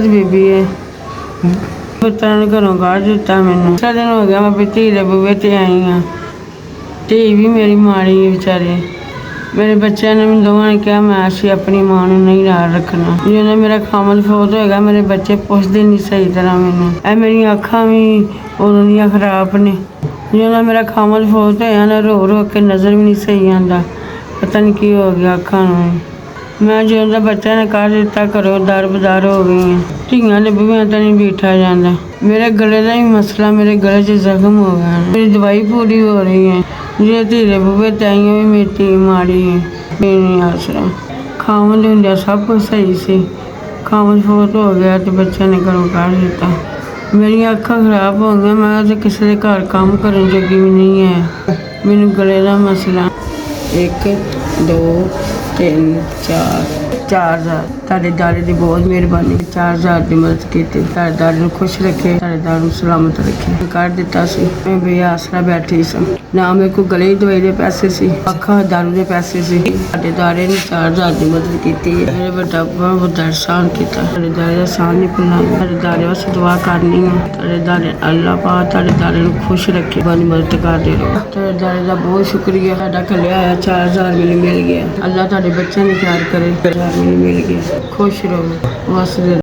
ਦੀ ਬੀਬੀ ਹੈ। ਪੁੱਤਰਾਂ ਨੇ ਘਰੋਂ ਕੱਢ ਦਿੱਤਾ ਮੈਨੂੰ। 7 ਦਿਨ ਹੋ ਗਿਆ ਮੈਂ ਧੀ ਦੇ ਬੂਹੇ ਤੇ ਆਈ ਹਾਂ। ਧੀ ਵੀ ਮੇਰੀ ਮਾੜੀ ਹੈ ਵਿਚਾਰੀ। ਮੇਰੇ ਬੱਚਿਆਂ ਨੇ ਮੈਨੂੰ ਦੋਵਾਂ ਨੇ ਕਿਹਾ ਮੈਂ ਅਸੀਂ ਆਪਣੀ ਮਾਂ ਨੂੰ ਨਹੀਂ ਨਾਲ ਰੱਖਣਾ। ਜਦੋਂ ਮੇਰਾ ਖਾਮਦ ਫੌਤ ਹੋਏਗਾ ਮੇਰੇ ਬੱਚੇ ਪੁੱਛਦੇ ਨਹੀਂ ਸਹੀ ਤਰ੍ਹਾਂ ਮੈਨੂੰ। ਇਹ ਮੇਰੀਆਂ ਅੱਖਾਂ ਵੀ ਉਦੋਂ ਦੀਆਂ ਖਰਾਬ ਨੇ। ਜਦੋਂ ਮੇਰਾ ਖਾਮਦ ਫੌਤ ਹੋਇਆ ਨਾ ਰੋ ਰੋ ਕੇ ਨਜ਼ਰ ਵੀ ਨਹੀਂ ਸਹੀ ਆਉਂਦਾ। ਪਤਾ ਨਹੀਂ ਕੀ ਹੋ ਗਿਆ ਅੱਖਾਂ ਨੂੰ। ਮੈਂ ਜਦੋਂ ਦਾ ਬੱਚਿਆਂ ਨੇ ਕੱਢ ਦਿੱਤਾ ਘਰੋਂ ਦਰ ਬਦਰ ਹੋ ਗਈ ਹਾਂ। ਧੀਆਂ ਦੇ ਬੂਹਿਆਂ ਤੇ ਨਹੀਂ ਬੈਠਾ ਜਾਂਦਾ। ਮੇਰੇ ਗਲੇ ਦਾ ਹੀ ਮਸਲਾ, ਮੇਰੇ ਗਲੇ 'ਚ ਜ਼ਖਮ ਹੋ ਗਿਆ। ਮੇਰੀ ਦਵਾਈ ਪੂਰੀ ਹੋ ਰਹੀ ਹੈ। ਜੇ ਧੀ ਦੇ ਬੂਹੇ ਤੇ ਆਈ ਹਾਂ ਵੀ ਮੇਰੀ ਧੀ ਮਾੜੀ ਹੈ। ਮੇਰੀ ਆਸਰਾ ਖਾਮਦ ਹੁੰਦਿਆਂ ਸਭ ਕੁਝ ਸਹੀ ਸੀ। ਖਾਮਦ ਫੌਤ ਹੋ ਗਿਆ ਤੇ ਬੱਚਿਆਂ ਨੇ ਘਰੋਂ ਕੱਢ ਦਿੱਤਾ। ਮੇਰੀਆਂ ਅੱਖਾਂ ਖਰਾਬ ਹੋ ਗਈਆਂ। ਮੈਂ ਤਾਂ ਕਿਸੇ ਦੇ ਘਰ ਕੰਮ ਕਰਨ ਜੋਗੀ ਵੀ ਨਹੀਂ ਹੈ। ਮੈਨੂੰ ਗਲੇ ਦਾ ਮਸਲਾ 1 2 3 4 4000 ਤੁਹਾਡੇ ਦਾਰੇ ਦੀ ਬਹੁਤ ਮਿਹਰਬਾਨੀ। 4000 ਦੀ ਮਦਦ ਕੀਤੀ। ਤੁਹਾਡੇ ਦਾਰੇ ਨੂੰ ਖੁਸ਼ ਰੱਖੇ, ਤੁਹਾਡੇ ਦਾਰੇ ਨੂੰ ਸਲਾਮਤ ਰੱਖੇ। ਕੱਢ ਦਿੱਤਾ ਸੀ। ਮੈਂ ਬੇਆਸਰਾ ਬੈਠੀ ਸਾਂ। ਨਾ ਮੇਰੇ ਕੋਲ ਗਲੇ ਦੀ ਦਵਾਈ ਦੇ ਪੈਸੇ ਸੀ, ਅੱਖਾਂ ਦਾਰੂ ਦੇ ਪੈਸੇ ਸੀ। ਤੁਹਾਡੇ ਦਾਰੇ ਨੇ 4000 ਦੀ ਮਦਦ ਕੀਤੀ ਹੈ। ਮੇਰੇ ਵੱਡਾ ਬਹੁਤ ਵੱਡਾ ਅਹਿਸਾਨ ਕੀਤਾ। ਤੁਹਾਡੇ ਦਾਰੇ ਦਾ ਅਹਿਸਾਨ ਨਹੀਂ ਭੁੱਲਾਂਗੇ। ਤੁਹਾਡੇ ਦਾਰੇ ਵਾਸਤੇ ਦੁਆ ਕਰਨੀ ਹੈ। ਤੁਹਾਡੇ ਦਾਰੇ ਅੱਲਾਹ ਪਾਕ ਤੁਹਾਡੇ ਦਾਰੇ ਨੂੰ ਖੁਸ਼ ਰੱਖੇ, ਬੜੀ ਮਦਦ ਕਰਦੇ ਰਹੋ। ਤੁਹਾਡੇ ਦਾਰੇ ਦਾ ਬਹੁਤ ਸ਼ੁਕਰੀਆ। ਤੁਹਾਡਾ ਘੱਲਿਆ ਹੋਇਆ 4000 ਮੈਨੂੰ ਮਿਲ ਗਿਆ। ਅੱਲਾਹ ਤੁਹਾਡੇ ਬੱਚਿਆਂ ਨੂੰ ਪਿਆਰ ਕਰੇ। ਮੈਨੂੰ ਮਿਲ ਗਿਆ। ਖੁਸ਼ ਰਹੋ, ਵਸਦੇ ਰਹੋ।